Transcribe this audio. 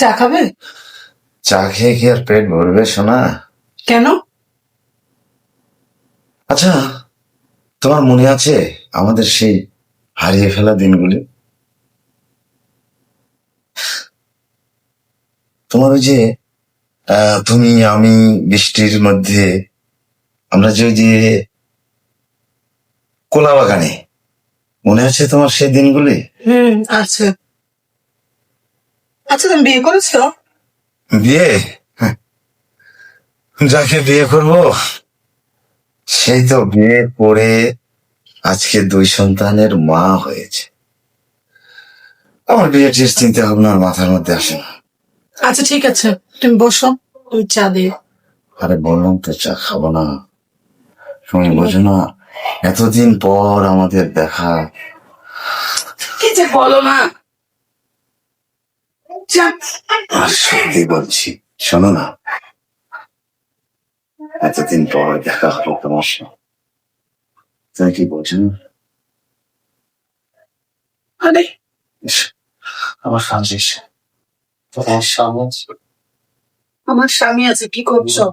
চা খাবে? চা খেয়ে কি আর পেট ভরবে সোনা? কেন? আচ্ছা, তোমার মনে আছে আমাদের সেই হারিয়ে ফেলা দিনগুলি? তোমার ওই যে তুমি আমি বৃষ্টির মধ্যে আমরা যে ওই যে কোলা বাগানে, মনে আছে তোমার সেই দিনগুলি? আছে। আচ্ছা, তুমি বিয়ে করেছো? বিয়ে? হ্যাঁ, যাকে বিয়ে করব সেই তো বিয়ে করে আজকে 2 সন্তানের মা হয়েছে। আমার বিয়ের যে চিন্তা ভাবনা আর মাথার মধ্যে আসে না। আচ্ছা, ঠিক আছে, তুমি বসো, তুমি চা দিয়ে। আরে বললাম তো চা খাবো না। তুমি বোঝো না, এতদিন পর আমাদের দেখা। কি যে বলো না। চা। আর সত্যি বলছি, শোনো না, এতদিন পর দেখা হলো তোমার সাথে। তুমি কি বোঝো না? আরে, ইস, আমার ফ্রান্সিস, তোমার সামনে আমার স্বামী আছে, কি করছো?